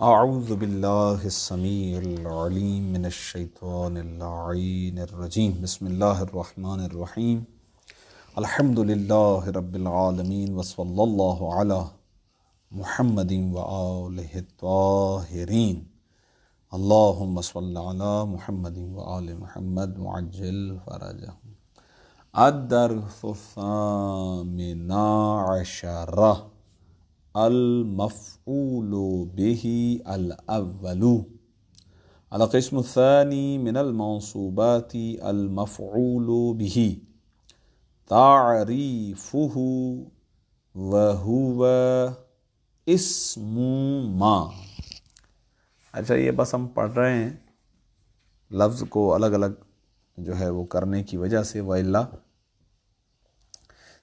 اعوذ باللہ السمیع العلیم من الشیطان اللعین الرجیم بسم اللہ الرحمن الرحیم الحمد للہ رب العالمین وصلی اللہ علی محمد وآلہ الطاہرین اللہم صل علی محمد وآل محمد وعجل فرجہم۔ الدرس الثامن عشرہ المفعول به الأول القسم الثاني من المنصوبات المفعول به تعريفه وهو اسم ما۔ اچھا، یہ بس ہم پڑھ رہے ہیں لفظ کو الگ الگ جو ہے وہ کرنے کی وجہ سے، وَإِلَّا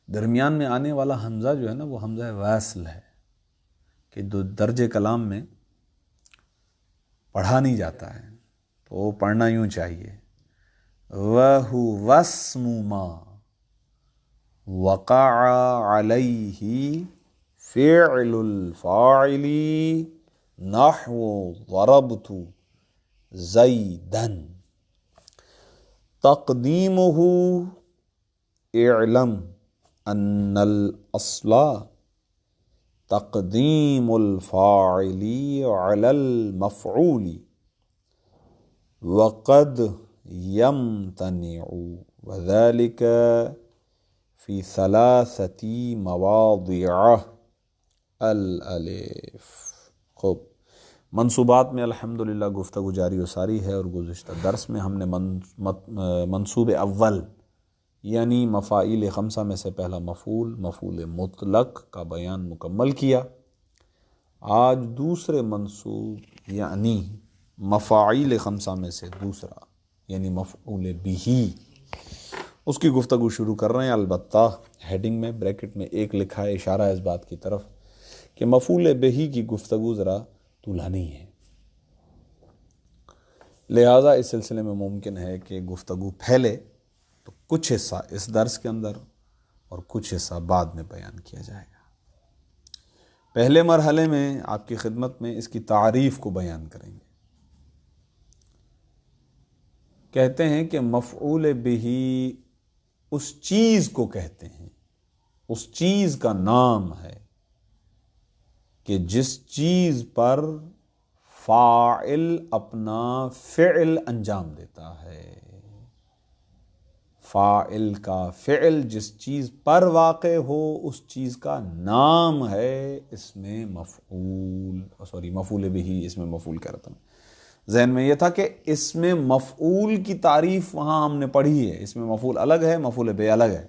درمیان میں آنے والا حمزہ جو ہے نا وہ حمزہ واصل ہے کہ جو درج کلام میں پڑھا نہیں جاتا ہے، تو وہ پڑھنا یوں چاہیے وَهُوَ اسْمُ مَا وَقَعَ عَلَيْهِ فِعْلُ الْفَاعِلِ نَحْوُ ضَرَبْتُ زَيْدًا تَقْدِيمُهُ اعْلَمْ أَنَّ الْأَصْلَ تقدیم الفاعل علی المفعول وقد يمتنع وذلك في ثلاثة مواضع الالف۔ خوب، منصوبات میں الحمدللہ گفتگو جاری و ساری ہے، اور گزشتہ درس میں ہم نے منصوب اول یعنی مفاعیل خمسہ میں سے پہلا مفعول مطلق کا بیان مکمل کیا۔ آج دوسرے منصوب یعنی مفاعیل خمسہ میں سے دوسرا یعنی مفعول بہ، اس کی گفتگو شروع کر رہے ہیں۔ البتہ ہیڈنگ میں بریکٹ میں ایک لکھا ہے، اشارہ ہے اس بات کی طرف کہ مفعول بہ کی گفتگو ذرا طولانی ہے، لہٰذا اس سلسلے میں ممکن ہے کہ گفتگو پھیلے تو کچھ حصہ اس درس کے اندر اور کچھ حصہ بعد میں بیان کیا جائے گا۔ پہلے مرحلے میں آپ کی خدمت میں اس کی تعریف کو بیان کریں گے۔ کہتے ہیں کہ مفعول بہ اس چیز کو کہتے ہیں، اس چیز کا نام ہے کہ جس چیز پر فاعل اپنا فعل انجام دیتا ہے۔ فاعل کا فعل جس چیز پر واقع ہو اس چیز کا نام ہے مفعول بہ، اس میں مفعول کہہ رہا تھا۔ ذہن میں یہ تھا کہ اس میں مفعول کی تعریف وہاں ہم نے پڑھی ہے، اس میں مفعول الگ ہے، مفعول بہ الگ ہے،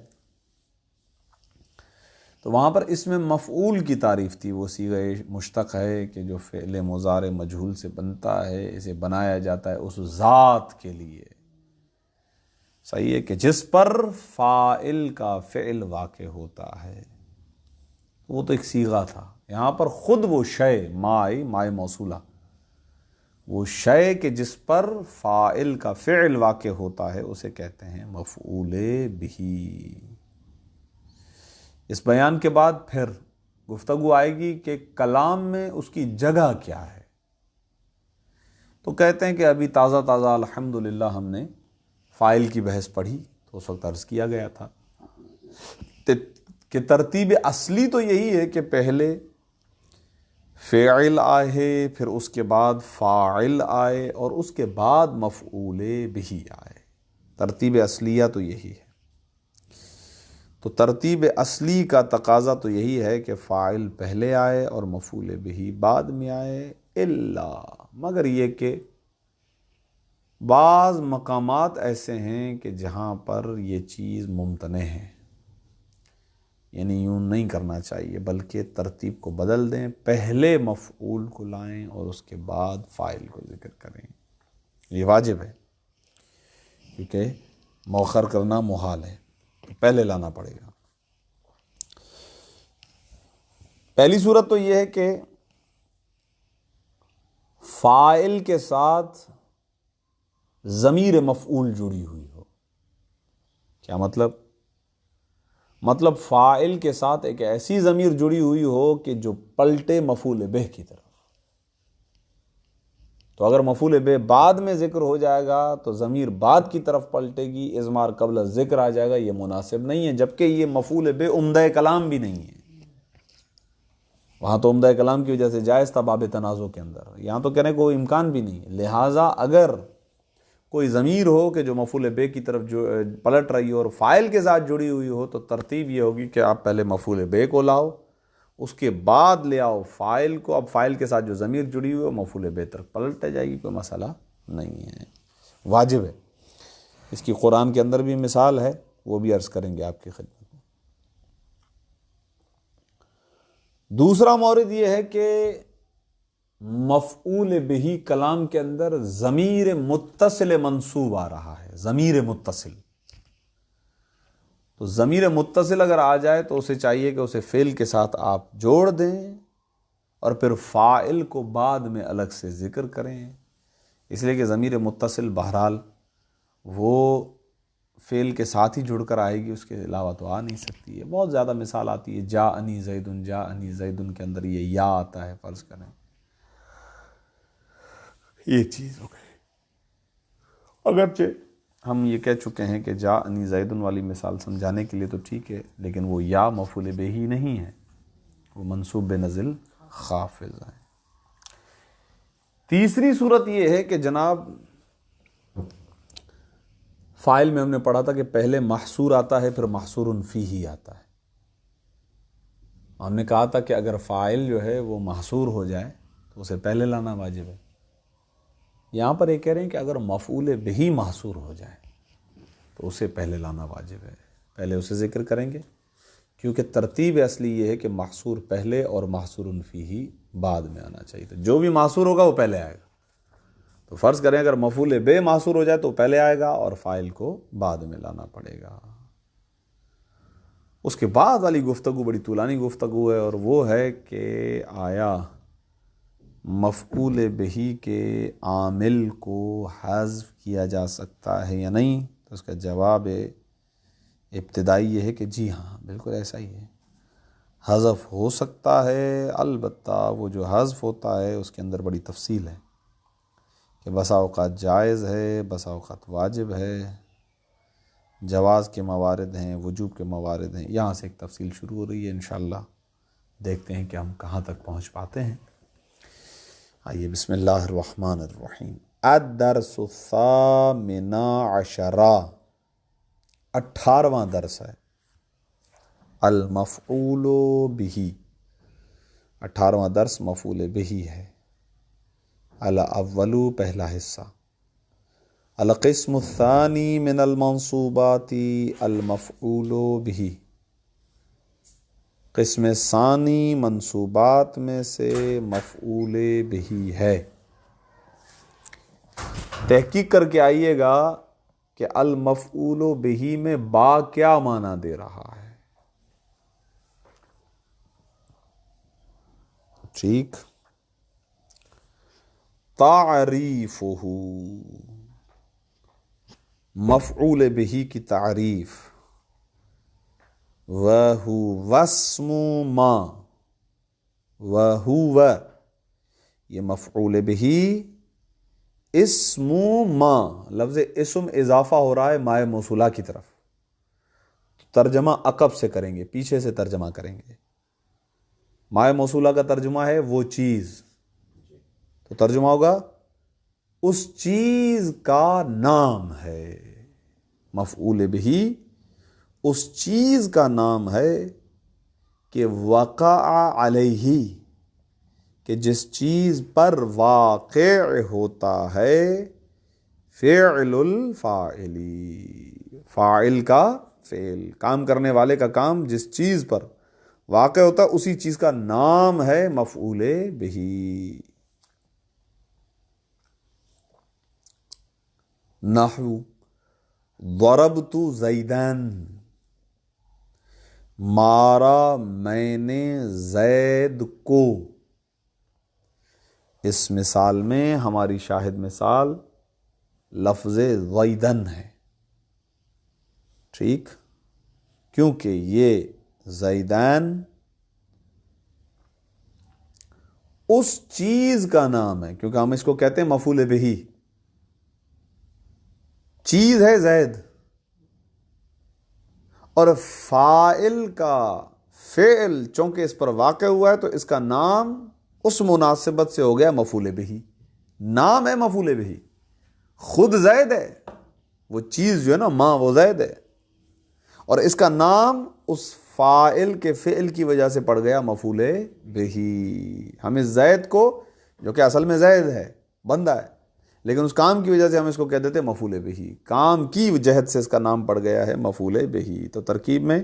تو وہاں پر اس میں مفعول کی تعریف تھی، وہ صیغہ مشتق ہے کہ جو فعل مضارع مجہول سے بنتا ہے، اسے بنایا جاتا ہے اس ذات کے لیے، صحیح ہے، کہ جس پر فاعل کا فعل واقع ہوتا ہے۔ وہ تو ایک صیغہ تھا، یہاں پر خود وہ شے مائے موصولہ، وہ شے کہ جس پر فاعل کا فعل واقع ہوتا ہے اسے کہتے ہیں مفعول بہ۔ اس بیان کے بعد پھر گفتگو آئے گی کہ کلام میں اس کی جگہ کیا ہے، تو کہتے ہیں کہ ابھی تازہ الحمدللہ ہم نے فاعل کی بحث پڑھی، تو اس وقت عرض کیا گیا تھا کہ ترتیب اصلی تو یہی ہے کہ پہلے فعل آئے، پھر اس کے بعد فاعل آئے، اور اس کے بعد مفعول بہ آئے۔ ترتیب اصلیہ تو یہی ہے، تو ترتیب اصلی کا تقاضا تو یہی ہے کہ فاعل پہلے آئے اور مفعول بہ بعد میں آئے، الا مگر یہ کہ بعض مقامات ایسے ہیں کہ جہاں پر یہ چیز ممتنع ہے، یعنی یوں نہیں کرنا چاہیے، بلکہ ترتیب کو بدل دیں، پہلے مفعول کو لائیں اور اس کے بعد فاعل کو ذکر کریں۔ یہ واجب ہے کیونکہ مؤخر کرنا محال ہے، تو پہلے لانا پڑے گا۔ پہلی صورت تو یہ ہے کہ فاعل کے ساتھ ضمیر مفعول جڑی ہوئی ہو۔ کیا مطلب فاعل کے ساتھ ایک ایسی ضمیر جڑی ہوئی ہو کہ جو پلٹے مفعول بہ کی طرف، تو اگر مفعول بے بعد میں ذکر ہو جائے گا تو ضمیر بعد کی طرف پلٹے گی، اضمار قبل ذکر آ جائے گا، یہ مناسب نہیں ہے، جبکہ یہ مفعول بے عمدہ کلام بھی نہیں ہے۔ وہاں تو عمدہ کلام کی وجہ سے جائز تھا باب تنازع کے اندر، یہاں تو کہنے کو امکان بھی نہیں ہے۔ لہٰذا اگر کوئی ضمیر ہو کہ جو مفعول بے کی طرف جو پلٹ رہی ہو اور فاعل کے ساتھ جڑی ہوئی ہو، تو ترتیب یہ ہوگی کہ آپ پہلے مفعول بے کو لاؤ، اس کے بعد لے آؤ فاعل کو۔ اب فاعل کے ساتھ جو ضمیر جڑی ہوئی ہو مفعول بے طرف پلٹ جائے گی، کوئی مسئلہ نہیں ہے، واجب ہے۔ اس کی قرآن کے اندر بھی مثال ہے، وہ بھی عرض کریں گے آپ کی خدمت میں۔ دوسرا مورد یہ ہے کہ مفعول بہ کلام کے اندر ضمیر متصل منصوب آ رہا ہے، ضمیر متصل۔ تو ضمیر متصل اگر آ جائے تو اسے چاہیے کہ اسے فعل کے ساتھ آپ جوڑ دیں اور پھر فاعل کو بعد میں الگ سے ذکر کریں، اس لیے کہ ضمیر متصل بہرحال وہ فعل کے ساتھ ہی جڑ کر آئے گی، اس کے علاوہ تو آ نہیں سکتی ہے۔ بہت زیادہ مثال آتی ہے، جاءنی زیدن، جاءنی زیدن کے اندر یہ یا آتا ہے، فرض کریں یہ چیز ہو گئی۔ اگرچہ ہم یہ کہہ چکے ہیں کہ جاءنی زیدن والی مثال سمجھانے کے لیے تو ٹھیک ہے، لیکن وہ یا مفعول بہ ہی نہیں ہے، وہ منصوب بنزل خافض ہے۔ تیسری صورت یہ ہے کہ جناب فاعل میں ہم نے پڑھا تھا کہ پہلے محصور آتا ہے، پھر محصور فیہ آتا ہے۔ ہم نے کہا تھا کہ اگر فاعل جو ہے وہ محصور ہو جائے تو اسے پہلے لانا واجب ہے۔ یہاں پر یہ کہہ رہے ہیں کہ اگر مفعول بہ محصور ہو جائے تو اسے پہلے لانا واجب ہے، پہلے اسے ذکر کریں گے، کیونکہ ترتیب اصلی یہ ہے کہ محصور پہلے اور محصور فیہ بعد میں آنا چاہیے۔ تو جو بھی محصور ہوگا وہ پہلے آئے گا۔ تو فرض کریں اگر مفعول بے محصور ہو جائے تو پہلے آئے گا اور فاعل کو بعد میں لانا پڑے گا۔ اس کے بعد والی گفتگو بڑی طولانی گفتگو ہے، اور وہ ہے کہ آیا مفعول بہ کے عامل کو حذف کیا جا سکتا ہے یا نہیں؟ تو اس کا جواب ابتدائی یہ ہے کہ جی ہاں، بالکل ایسا ہی ہے، حذف ہو سکتا ہے، البتہ وہ جو حذف ہوتا ہے اس کے اندر بڑی تفصیل ہے کہ بسا اوقات جائز ہے، بسا اوقات واجب ہے، جواز کے موارد ہیں، وجوب کے موارد ہیں۔ یہاں سے ایک تفصیل شروع ہو رہی ہے، انشاءاللہ دیکھتے ہیں کہ ہم کہاں تک پہنچ پاتے ہیں۔ آئیے بسم اللہ الرحمن الرحیم۔ الدرس الثامن عشر، 18واں درس ہے، المفعول بہ، 18واں درس مفعول بہ ہے۔ الاول پہلا حصہ، القسم الثانی من المنصوبات المفعول بہ، قسم ثانی منصوبات میں سے مفعول بہ ہے۔ تحقیق کر کے آئیے گا کہ المفعول بہ میں با کیا معنی دے رہا ہے، ٹھیک؟ تعریفہ، مفعول بہ کی تعریف، وَهُوَ اسْمُ مَا، وَهُوَ یہ مفعول بہ، اسم ما، لفظ اسم اضافہ ہو رہا ہے مائے موصولہ کی طرف، ترجمہ عقب سے کریں گے، پیچھے سے ترجمہ کریں گے۔ مائے موصولہ کا ترجمہ ہے وہ چیز، تو ترجمہ ہوگا اس چیز کا نام ہے، مفعول بہ اس چیز کا نام ہے کہ وقع علیہ، کہ جس چیز پر واقع ہوتا ہے فعل الفاعلی، فاعل کا فعل، کام کرنے والے کا کام جس چیز پر واقع ہوتا ہے اسی چیز کا نام ہے مفعول بہ۔ نحو ضربت زیدن، مارا میں نے زید کو۔ اس مثال میں ہماری شاہد مثال لفظ زیدن ہے، ٹھیک؟ کیونکہ یہ زیدان اس چیز کا نام ہے، کیونکہ ہم اس کو کہتے ہیں مفعول بہی. چیز ہے زید، اور فاعل کا فعل چونکہ اس پر واقع ہوا ہے تو اس کا نام اس مناسبت سے ہو گیا مفعول بہی. نام ہے مفعول بہی، خود زید ہے، وہ چیز جو ہے نا ماں وہ زید ہے، اور اس کا نام اس فاعل کے فعل کی وجہ سے پڑ گیا مفعول بہی. ہم اس زید کو، جو کہ اصل میں زید ہے، بندہ ہے، لیکن اس کام کی وجہ سے ہم اس کو کہہ دیتے ہیں مفعول بہی. کام کی جہت سے اس کا نام پڑ گیا ہے مفعول بہی. تو ترکیب میں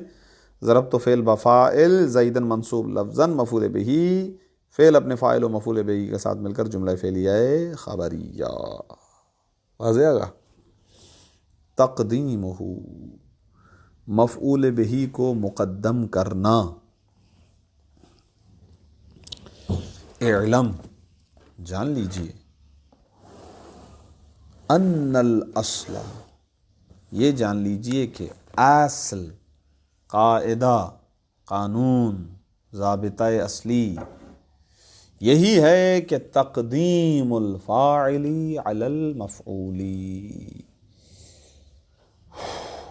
ضربت فعل بفاعل زیدن منصوب لفظاً مفعول بہی، فعل اپنے فاعل و مفعول بہی کے ساتھ مل کر جملہ فعلیہ خبریہ. واضح آگا. تقدیمہ، مفعول بہی کو مقدم کرنا. اعلم، جان لیجئے، ان الاصل، یہ جان لیجئے کہ اصل، قاعدہ، قانون، ضابطہ اصلی یہی ہے کہ تقدیم الفاعل علی المفعول،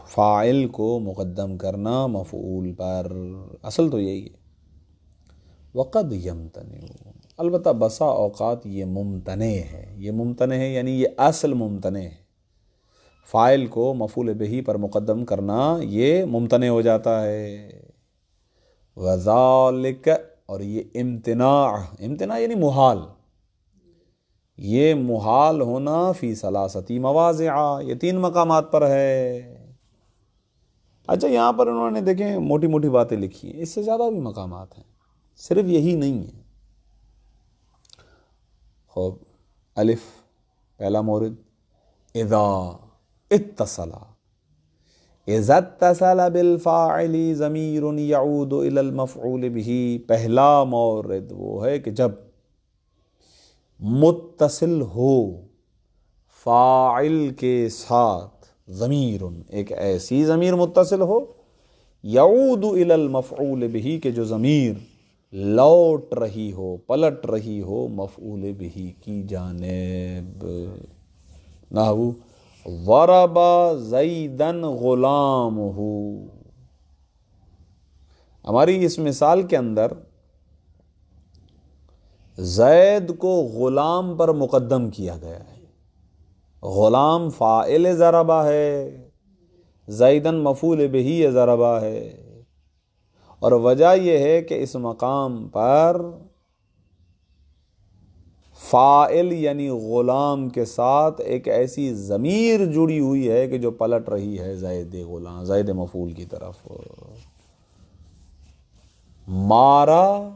فاعل کو مقدم کرنا مفعول پر. اصل تو یہی ہے. وقد یمتنع، البتہ بسا اوقات یہ ممتنع ہے. یہ ممتنع ہے یعنی یہ اصل ممتنع ہے. فاعل کو مفعول بہی پر مقدم کرنا یہ ممتنع ہو جاتا ہے. وذالک، اور یہ امتناع یعنی محال، یہ محال ہونا فی ثلاثتی مواضع، یہ 3 مقامات پر ہے. اچھا یہاں پر انہوں نے دیکھیں موٹی موٹی باتیں لکھی ہیں، اس سے زیادہ بھی مقامات ہیں، صرف یہی نہیں ہے. خوب، الف پہلا مورد، اذا اتصل، اذا اتصل بالفاعل ضمیر یعود الی المفعول به. پہلا مورد وہ ہے کہ جب متصل ہو فاعل کے ساتھ ضمیر، ایک ایسی ضمیر متصل ہو، یعود الی المفعول به، کہ جو ضمیر لوٹ رہی ہو، پلٹ رہی ہو مفعول به کی جانب. نحو ضرب زیدن غلامہ. ہماری اس مثال کے اندر زید کو غلام پر مقدم کیا گیا ہے. غلام فاعل ضربہ ہے، زیدن مفعول بہی ضربہ ہے، اور وجہ یہ ہے کہ اس مقام پر فاعل یعنی غلام کے ساتھ ایک ایسی ضمیر جڑی ہوئی ہے کہ جو پلٹ رہی ہے زید غلام، زید مفعول کی طرف. مارا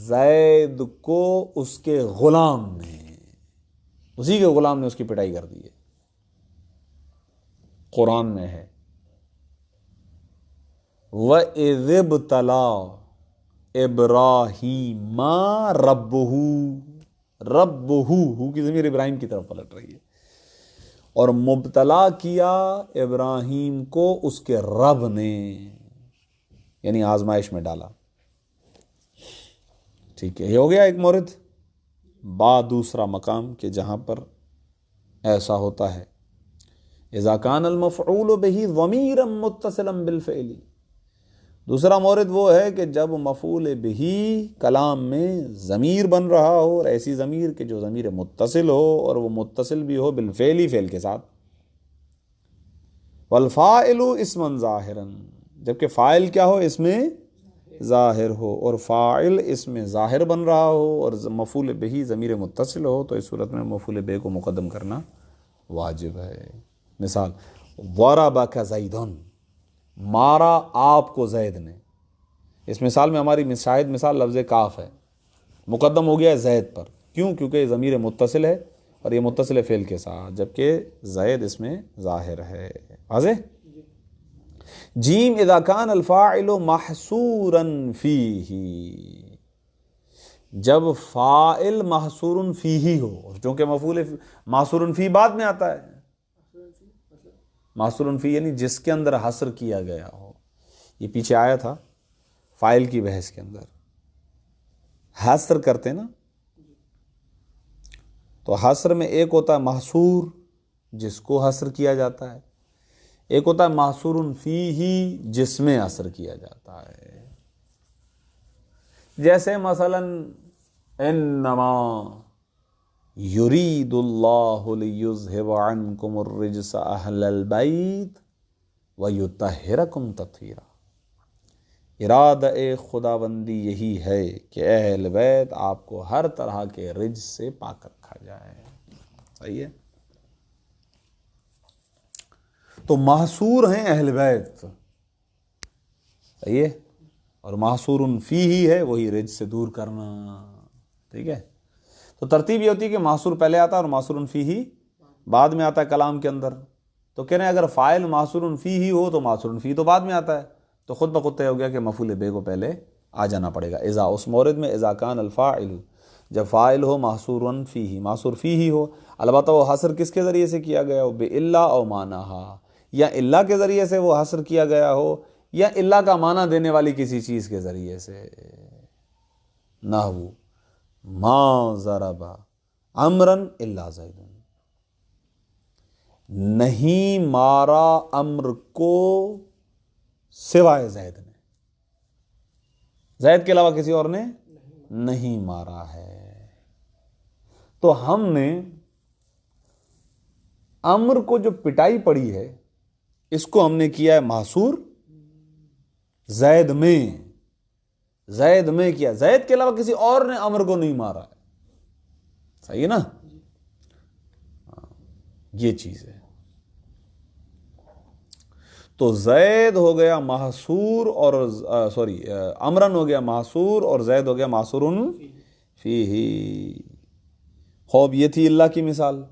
زید کو اس کے غلام نے، اسی کے غلام نے اس کی پٹائی کر دی ہے. قرآن میں ہے وَإِذِ ابْتَلَىٰ إِبْرَاهِيمَ رَبُّهُ کی ضمیر ابراہیم کی طرف پلٹ رہی ہے، اور مبتلا کیا ابراہیم کو اس کے رب نے، یعنی آزمائش میں ڈالا. ٹھیک ہے، یہ ہو گیا ایک مورد. دوسرا مقام کہ جہاں پر ایسا ہوتا ہے اذا کان المفعول به ضمیرا متصلا بالفعل. دوسرا مورد وہ ہے کہ جب مفعول به کلام میں ضمیر بن رہا ہو، اور ایسی ضمیر کہ جو ضمیر متصل ہو، اور وہ متصل بھی ہو بالفعل، فعل کے ساتھ. والفاعل اسما ظاہرا، جبکہ فاعل کیا ہو، اس میں ظاہر ہو، اور فاعل اس میں ظاہر بن رہا ہو، اور مفعول به ضمیر متصل ہو، تو اس صورت میں مفعول به کو مقدم کرنا واجب ہے. مثال ضربک زیدن، مارا آپ کو زید نے. اس مثال میں ہماری شاہد مثال لفظ کاف ہے، مقدم ہو گیا ہے زید پر. کیوں؟ کیونکہ یہ ضمیر متصل ہے، اور یہ متصل فعل کے ساتھ، جبکہ زید اس میں ظاہر ہے. واضح؟ جیم اذا کان الفاعل محصورا فیہ، جب فاعل محصور فیہ ہو، چونکہ مفعول محصور فی بعد میں آتا ہے. محصور فی یعنی جس کے اندر حصر کیا گیا ہو. یہ پیچھے آیا تھا فاعل کی بحث کے اندر، حصر کرتے نا تو حصر میں ایک ہوتا ہے محصور جس کو حصر کیا جاتا ہے، ایک ہوتا ہے محصور فیہ جس میں حصر کیا جاتا ہے. جیسے مثلا انما یرید اللہ لیذہب عنکم الرجس اہل البیت ویطہرکم تطہیرا. ارادہ خداوندی یہی ہے کہ اہل بیت آپ کو ہر طرح کے رجس سے پاک رکھا جائے. صحیح ہے؟ تو محصور ہیں اہل بیت، صحیح ہے، اور محصور فیہ ہے وہی رجس سے دور کرنا. ٹھیک ہے، تو ترتیب یہ ہوتی ہے کہ محصور پہلے آتا ہے اور محصور فیہ بعد میں آتا ہے کلام کے اندر. تو کہہ رہے ہیں اگر فاعل محصور فیہ ہو تو محصور فیہ تو بعد میں آتا ہے، تو خود بخود طے ہو گیا کہ مفعول بہ کو پہلے آ جانا پڑے گا. اذا اس مورد میں اذا کان الفاعل، جب فاعل ہو محصور فیہ، محصور فیہ ہو، البتہ وہ حصر کس کے ذریعے سے کیا گیا ہو، بِإِلَّا او معناہا، یا اللہ کے ذریعے سے وہ حصر کیا گیا ہو یا اللہ کا معنی دینے والی کسی چیز کے ذریعے سے. نحو ما ضرب عمرا الا زید، نہیں مارا امر کو سوائے زید نے، زید کے علاوہ کسی اور نے نہیں مارا ہے. تو ہم نے امر کو جو پٹائی پڑی ہے اس کو ہم نے کیا ہے محصور زید میں، زید میں کیا، زید کے علاوہ کسی اور نے امر کو نہیں مارا ہے. صحیح ہے نا؟ یہ چیز ہے. تو زید ہو گیا محصور اور امرن ہو گیا محصور اور زید ہو گیا محصور فیہ. خوب یہ تھی اللہ کی مثال.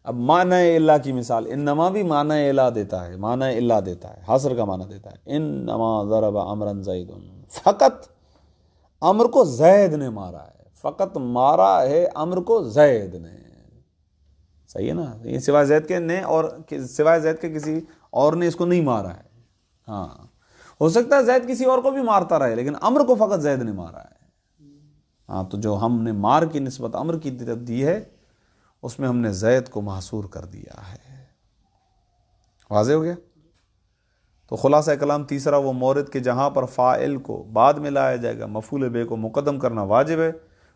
اب معنی اللہ کی مثال، انما بھی معنی اللہ دیتا ہے، معنی اللہ دیتا ہے، حصر کا معنی دیتا ہے. انما ضرب عمرا زید، فقط امر کو زید نے مارا ہے، فقط مارا ہے امر کو زید نے. صحیح ہے نا؟ یہ سوائے زید کے نے، اور سوائے زید کے کسی اور نے اس کو نہیں مارا ہے. ہاں ہو سکتا ہے زید کسی اور کو بھی مارتا رہے لیکن امر کو فقط زید نے مارا ہے. ہاں تو جو ہم نے مار کی نسبت امر کی طرف دی ہے اس میں ہم نے زید کو محصور کر دیا ہے. واضح ہو گیا؟ تو خلاصہ کلام تیسرا وہ مورد کہ جہاں پر فاعل کو بعد میں لایا جائے گا، مفعول بہ کو مقدم کرنا واجب ہے،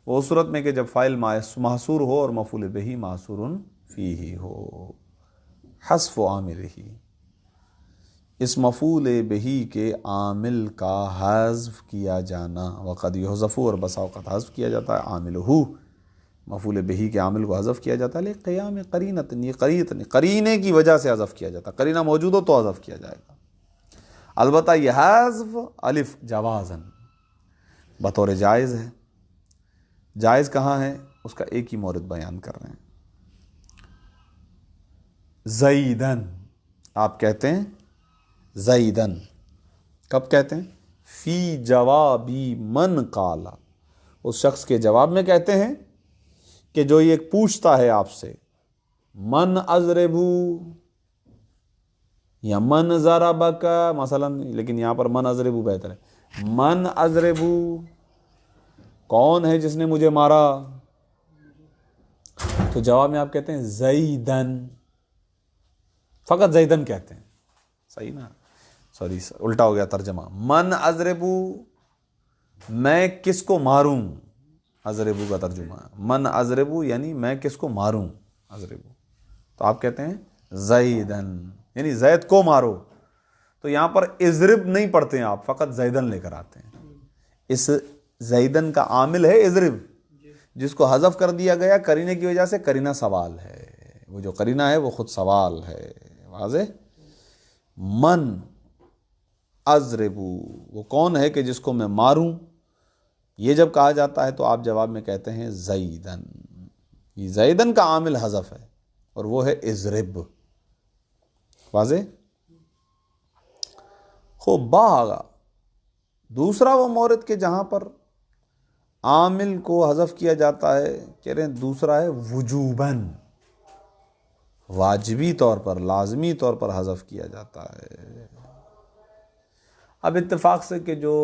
وہ اس صورت میں کہ جب فاعل محصور ہو اور مفعول بہ محصور فیہ ہو. حذف عاملہ، اس مفعول بہ کے عامل کا حذف کیا جانا. وقد یحذف، اور بسا اوقات حذف کیا جاتا ہے عاملہ، مفعول بہ کے عامل کو حذف کیا جاتا ہے لقیام قرینۃ، یہ قرینے کی وجہ سے حذف کیا جاتا ہے. قرینہ موجود ہو تو حذف کیا جائے گا. البتہ یہ حذف الف جوازن بطور جائز ہے. جائز کہاں ہے اس کا ایک ہی مورد بیان کر رہے ہیں. زیدن، آپ کہتے ہیں زیدن، کب کہتے ہیں؟ فی جوابی من قالا، اس شخص کے جواب میں کہتے ہیں کہ جو یہ پوچھتا ہے آپ سے، من اضربو یا من ضربک مثلا، لیکن یہاں پر من اضربو بہتر ہے. من اضربو، کون ہے جس نے مجھے مارا؟ تو جواب میں آپ کہتے ہیں زیدن، فقط زیدن کہتے ہیں. صحیح نا؟ سوری الٹا ہو گیا ترجمہ. من اضربو، میں کس کو ماروں، اضربو کا ترجمہ ہے. من اضربو یعنی میں کس کو ماروں، اضربو. تو آپ کہتے ہیں زیدن، یعنی زید کو مارو. تو یہاں پر اضرب نہیں پڑھتے ہیں آپ، فقط زیدن لے کر آتے ہیں. اس زیدن کا عامل ہے اضرب، جس کو حذف کر دیا گیا قرینے کی وجہ سے. قرینہ سوال ہے، وہ جو قرینہ ہے وہ خود سوال ہے. واضح؟ من اضربو، وہ کون ہے کہ جس کو میں ماروں. یہ جب کہا جاتا ہے تو آپ جواب میں کہتے ہیں زیدن. یہ زیدن کا عامل حذف ہے اور وہ ہے اضرب. واضح؟ خوب باغا، دوسرا وہ مورد کہ جہاں پر عامل کو حذف کیا جاتا ہے، کہہ رہے ہیں دوسرا ہے وجوباً، واجبی طور پر، لازمی طور پر حذف کیا جاتا ہے. اب اتفاق سے کہ جو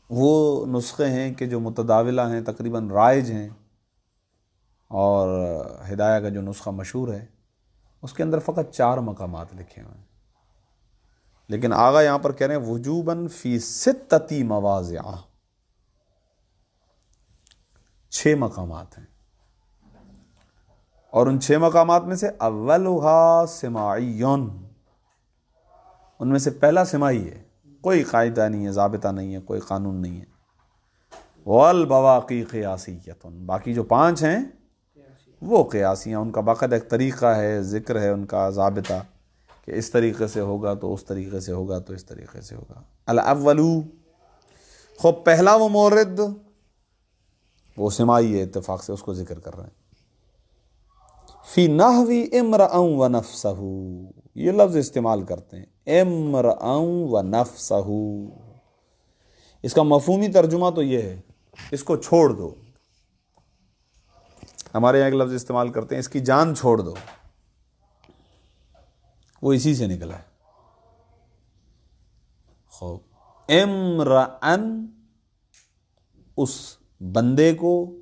وہ نسخے ہیں کہ جو متداولہ ہیں، تقریباً رائج ہیں، اور ہدایہ کا جو نسخہ مشہور ہے اس کے اندر فقط 4 مقامات لکھے ہوئے ہیں، لیکن آغا یہاں پر کہہ رہے ہیں وجوباً فی 6 مواضع، 6 مقامات ہیں، اور ان 6 مقامات میں سے اولھا سماعیون، ان میں سے پہلا سماعی ہے، کوئی قاعدہ نہیں ہے، ضابطہ نہیں ہے، کوئی قانون نہیں ہے، والبواقی قیاسیۃ، باقی جو 5 ہیں وہ قیاسی ہیں، ان کا باقاعدہ ایک طریقہ ہے، ذکر ہے ان کا ضابطہ کہ اس طریقے سے ہوگا تو اس طریقے سے ہوگا تو اس طریقے سے ہوگا۔ الاولو، خوب پہلا وہ مورد وہ سماعی ہے، اتفاق سے اس کو ذکر کر رہے ہیں، فی نحوی امرأ و نفسہ، یہ لفظ استعمال کرتے ہیں امرأ و نفسہ، اس کا مفہومی ترجمہ تو یہ ہے اس کو چھوڑ دو، ہمارے یہاں ایک لفظ استعمال کرتے ہیں اس کی جان چھوڑ دو، وہ اسی سے نکلا ہے۔ خوب امرأن، اس بندے کو،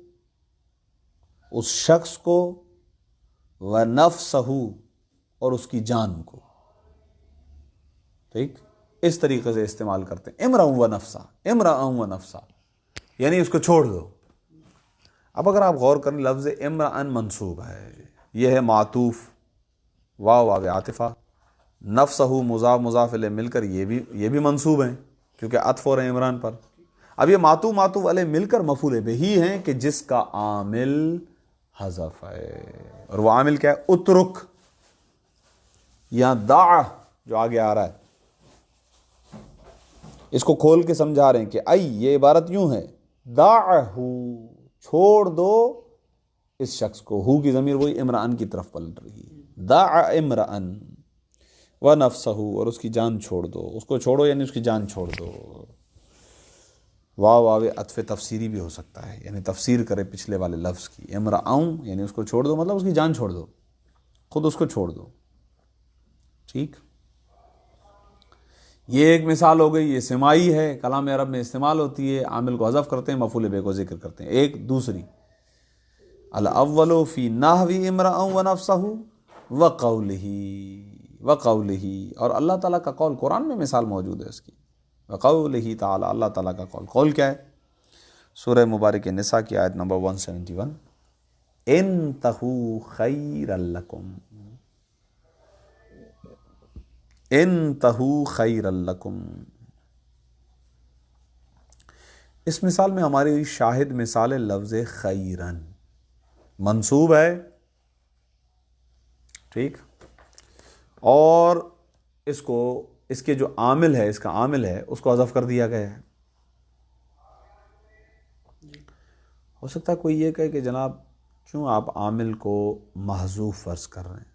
اس شخص کو، و نفسہ، اور اس کی جان کو، ٹھیک، اس طریقے سے استعمال کرتے ہیں امرأ و نفسہ، امرأ و نفسہ یعنی اس کو چھوڑ دو۔ اب اگر آپ غور کریں لفظ امرأن منصوب ہے، یہ ہے معطوف، واو واو عاطفہ، نفسہ مضاف مضاف الیہ مل کر یہ بھی منصوب ہیں کیونکہ عطف ہو رہے ہیں عمران پر۔ اب یہ معطوف معطوف علیہ مل کر مفعول بہ ہیں کہ جس کا عامل حذف ہے، اور وہ عامل کیا ہے؟ اترک، یہاں دع جو آگے آ رہا ہے اس کو کھول کے سمجھا رہے ہیں کہ یہ عبارت یوں ہے، دعہو، چھوڑ دو اس شخص کو، ہو کی ضمیر وہی امرأن کی طرف پلٹ رہی ہے، دع امرأن و نفسہ، اور اس کی جان چھوڑ دو، اس کو چھوڑو یعنی اس کی جان چھوڑ دو۔ واو واو عطف تفسیری بھی ہو سکتا ہے، یعنی تفسیر کرے پچھلے والے لفظ کی، امرأں یعنی اس کو چھوڑ دو، مطلب اس کی جان چھوڑ دو، خود اس کو چھوڑ دو، ٹھیک۔ یہ ایک مثال ہو گئی، یہ سماعی ہے، کلام عرب میں استعمال ہوتی ہے، عامل کو حذف کرتے ہیں، مفعول بہ کو ذکر کرتے ہیں۔ ایک دوسری، الاول فی نحوی امرأ و نفسہ وقولہ، اور اللہ تعالیٰ کا قول قرآن میں مثال موجود ہے اس کی، وقولہ تعالی، اللہ تعالیٰ کا قول کیا ہے؟ سورہ مبارک نساء کی آیت نمبر 171، انتہوا خیرا لکم، انتہوا خیرا لکم۔ اس مثال میں ہماری شاہد مثال لفظ خیرن، منصوب ہے، ٹھیک، اور اس کے جو عامل ہے، اس کا عامل ہے اس کو حذف کر دیا گیا ہے۔ ہو سکتا ہے کوئی یہ کہے کہ جناب کیوں آپ عامل کو محذوف فرض کر رہے ہیں،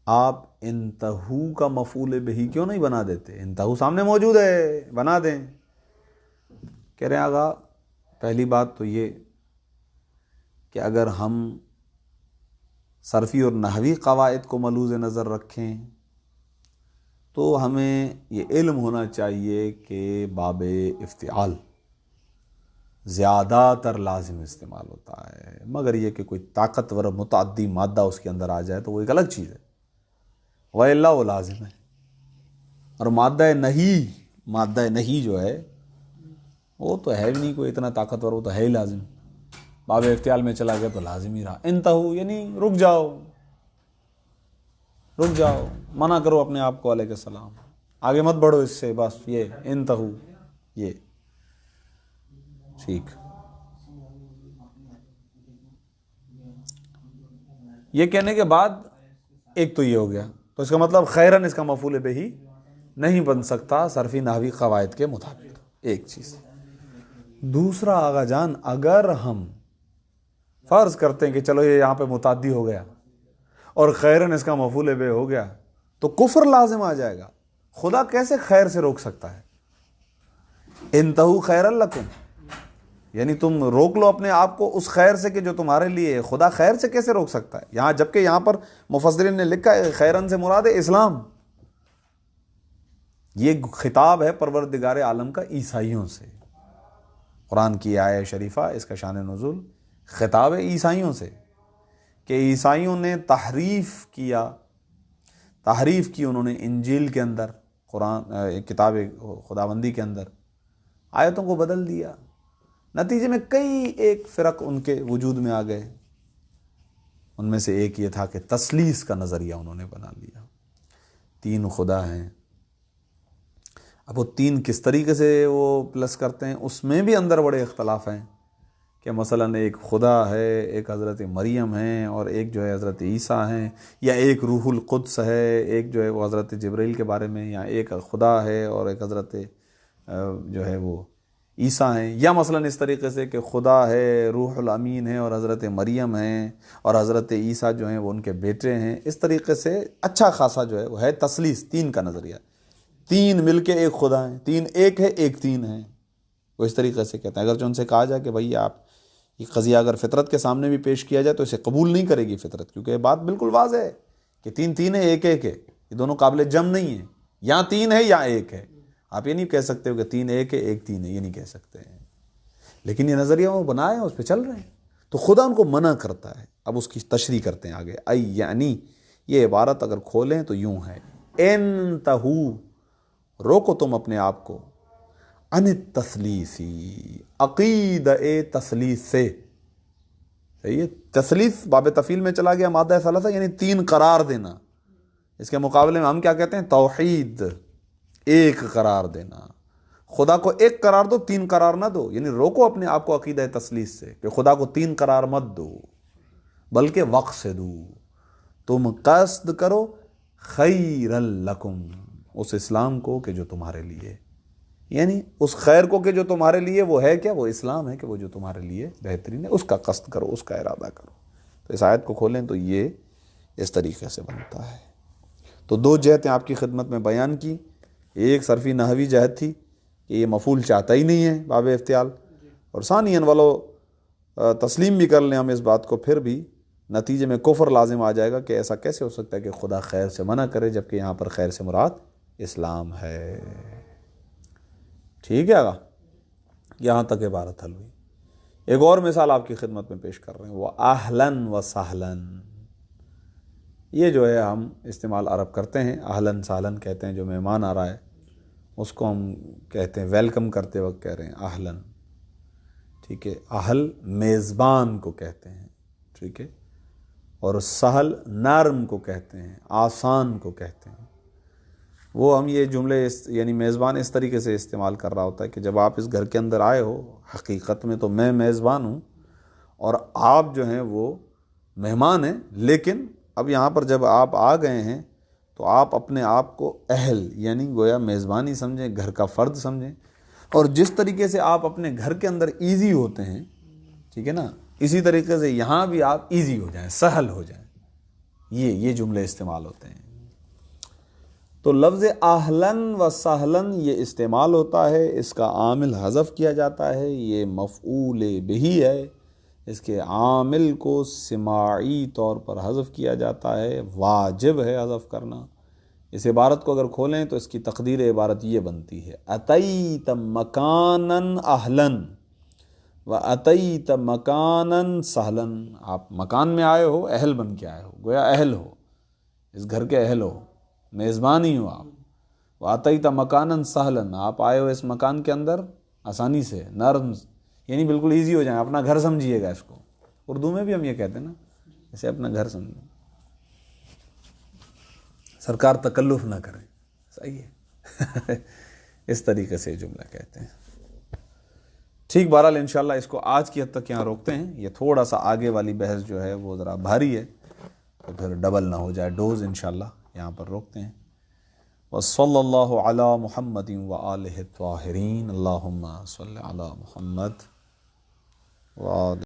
آپ انتہو کا مفعول بہ کیوں نہیں بنا دیتے؟ انتہو سامنے موجود ہے، بنا دیں۔ کہہ رہے ہیں آقا پہلی بات تو یہ کہ اگر ہم صرفی اور نحوی قواعد کو ملوز نظر رکھیں تو ہمیں یہ علم ہونا چاہیے کہ باب افتعال زیادہ تر لازم استعمال ہوتا ہے، مگر یہ کہ کوئی طاقتور متعدی مادہ اس کے اندر آ جائے تو وہ ایک الگ چیز ہے، وَإِلَّا وہ لازم ہے۔ اور مادہ نہیں جو ہے وہ تو ہے بھی نہیں کوئی اتنا طاقتور، وہ تو ہے ہی لازم، باب افتعال میں چلا گیا تو لازم ہی رہا۔ انتہو یعنی رک جاؤ، منع کرو اپنے آپ کو، علیہ السلام، آگے مت بڑھو اس سے، بس یہ انتہو، یہ ٹھیک۔ یہ کہنے کے بعد ایک تو یہ ہو گیا، تو اس کا مطلب خیرن اس کا مفعول بہ نہیں بن سکتا صرفی نحوی قواعد کے مطابق، ایک چیز۔ دوسرا آغا جان، اگر ہم فرض کرتے ہیں کہ چلو یہ یہاں پہ متعدی ہو گیا اور خیرن اس کا مفعول بہ ہو گیا تو کفر لازم آ جائے گا۔ خدا کیسے خیر سے روک سکتا ہے؟ انتہو خیرا لکم، یعنی تم روک لو اپنے آپ کو اس خیر سے کہ جو تمہارے لیے ہے۔ خدا خیر سے کیسے روک سکتا ہے؟ یہاں جبکہ یہاں پر مفسرین نے لکھا ہے خیرن سے مراد ہے اسلام۔ یہ خطاب ہے پروردگار عالم کا عیسائیوں سے۔ قرآن کی آیہ شریفہ اس کا شان نزول خطاب ہے عیسائیوں سے کہ عیسائیوں نے تحریف کی انہوں نے انجیل کے اندر، قرآن کتاب خداوندی کے اندر آیتوں کو بدل دیا، نتیجے میں کئی ایک فرق ان کے وجود میں آ گئے۔ ان میں سے ایک یہ تھا کہ تثلیث کا نظریہ انہوں نے بنا لیا، 3 خدا ہیں۔ اب وہ 3 کس طریقے سے وہ پلس کرتے ہیں، اس میں بھی اندر بڑے اختلاف ہیں کہ مثلا ایک خدا ہے، ایک حضرت مریم ہیں، اور ایک جو ہے حضرت عیسیٰ ہیں، یا ایک روح القدس ہے، ایک جو ہے وہ حضرت جبرائیل کے بارے میں، یا ایک خدا ہے اور ایک حضرت جو ہے وہ عیسیٰ ہیں، یا مثلا اس طریقے سے کہ خدا ہے، روح الامین ہے اور حضرت مریم ہیں، اور حضرت عیسیٰ جو ہیں وہ ان کے بیٹے ہیں۔ اس طریقے سے اچھا خاصا جو ہے وہ ہے تثلیث، 3 کا نظریہ، 3 مل کے ایک خدا ہیں، 3 ایک ہے، ایک 3 ہیں، وہ اس طریقے سے کہتے ہیں۔ اگرچہ ان سے کہا جائے کہ بھائی آپ یہ قضیہ اگر فطرت کے سامنے بھی پیش کیا جائے تو اسے قبول نہیں کرے گی فطرت، کیونکہ یہ بات بالکل واضح ہے کہ 3 ہے، ایک ہے، یہ دونوں قابل جم نہیں ہیں، یا 3 ہے یا 1 ہے۔ آپ یہ نہیں کہہ سکتے ہو کہ 3 1 ہے، 1 3 ہے، یہ نہیں کہہ سکتے ہیں، لیکن یہ نظریہ وہ بنائے ہیں، اس پہ چل رہے ہیں، تو خدا ان کو منع کرتا ہے۔ اب اس کی تشریح کرتے ہیں آگے، یعنی یہ عبارت اگر کھولیں تو یوں ہے، انتہو، روکو تم اپنے آپ کو، ان التثلیثی، عقیدہ تثلیث سے، صحیح ہے، تثلیث باب تفعیل میں چلا گیا، مادہ ثلاثہ یعنی 3 قرار دینا۔ اس کے مقابلے میں ہم کیا کہتے ہیں، توحید، ایک قرار دینا۔ خدا کو 1 قرار دو، 3 قرار نہ دو، یعنی روکو اپنے آپ کو عقیدہ تثلیث سے کہ خدا کو 3 قرار مت دو، بلکہ وقت سے دو، تم قصد کرو خیر لکم، اس اسلام کو کہ جو تمہارے لیے، یعنی اس خیر کو کہ جو تمہارے لیے وہ ہے کیا، وہ اسلام ہے کہ وہ جو تمہارے لیے بہترین ہے، اس کا قصد کرو، اس کا ارادہ کرو۔ تو اس آیت کو کھولیں تو یہ اس طریقے سے بنتا ہے۔ تو 2 جہتیں آپ کی خدمت میں بیان کی، ایک صرفی نحوی جہت تھی کہ یہ مفعول چاہتا ہی نہیں ہے باب افتعال، اور ثانیاً ولو تسلیم بھی کر لیں ہم اس بات کو، پھر بھی نتیجے میں کفر لازم آ جائے گا کہ ایسا کیسے ہو سکتا ہے کہ خدا خیر سے منع کرے جبکہ یہاں پر خیر سے مراد اسلام ہے۔ ٹھیک ہے آگا، یہاں تک عبارت حل ہوئی۔ ایک اور مثال آپ کی خدمت میں پیش کر رہے ہیں، وہ اہلاً و سہلاً، یہ جو ہے ہم استعمال عرب کرتے ہیں، اہلاً سہلاً کہتے ہیں، جو مہمان آ رہا ہے اس کو ہم کہتے ہیں ویلکم کرتے وقت کہہ رہے ہیں اہلاً، ٹھیک ہے، اہل میزبان کو کہتے ہیں، ٹھیک ہے، اور سہل نرم کو کہتے ہیں، آسان کو کہتے ہیں۔ وہ ہم یہ جملے یعنی میزبان اس طریقے سے استعمال کر رہا ہوتا ہے کہ جب آپ اس گھر کے اندر آئے ہو، حقیقت میں تو میں میزبان ہوں اور آپ جو ہیں وہ مہمان ہیں، لیکن اب یہاں پر جب آپ آ گئے ہیں تو آپ اپنے آپ کو اہل یعنی گویا میزبانی سمجھیں، گھر کا فرد سمجھیں، اور جس طریقے سے آپ اپنے گھر کے اندر ایزی ہوتے ہیں، ٹھیک ہے نا، اسی طریقے سے یہاں بھی آپ ایزی ہو جائیں، سہل ہو جائیں، یہ جملے استعمال ہوتے ہیں۔ تو لفظ اہلاً و سہلاً یہ استعمال ہوتا ہے، اس کا عامل حذف کیا جاتا ہے، یہ مفعول بہی ہے، اس کے عامل کو سماعی طور پر حذف کیا جاتا ہے، واجب ہے حذف کرنا۔ اس عبارت کو اگر کھولیں تو اس کی تقدیر عبارت یہ بنتی ہے، اتیت مکاناً اہلاً و اتیت مکاناً سہلاً، آپ مکان میں آئے ہو، اہل بن کے آئے ہو، گویا اہل ہو، اس گھر کے اہل ہو، میزبان ہی ہو آپ۔ وَأَتَيْتَ مَكَانًا سَهْلًا، آپ آئے ہو اس مکان کے اندر آسانی سے، نرم، یعنی بالکل ایزی ہو جائیں، اپنا گھر سمجھیے گا اس کو۔ اردو میں بھی ہم یہ کہتے ہیں نا، اسے اپنا گھر سمجھیں، سرکار تکلف نہ کریں، صحیح ہے اس طریقے سے یہ جملہ کہتے ہیں۔ ٹھیک، بہرحال انشاءاللہ اس کو آج کی حد تک یہاں روکتے ہیں، یہ تھوڑا سا آگے والی بحث جو ہے وہ ذرا بھاری ہے، تو پھر ڈبل نہ ہو جائے ڈوز، انشاءاللہ یہاں پر روکتے ہیں۔ وصلی اللہ علی محمد وآلہ الطاہرین، اللہم صلی علی محمد وآلہ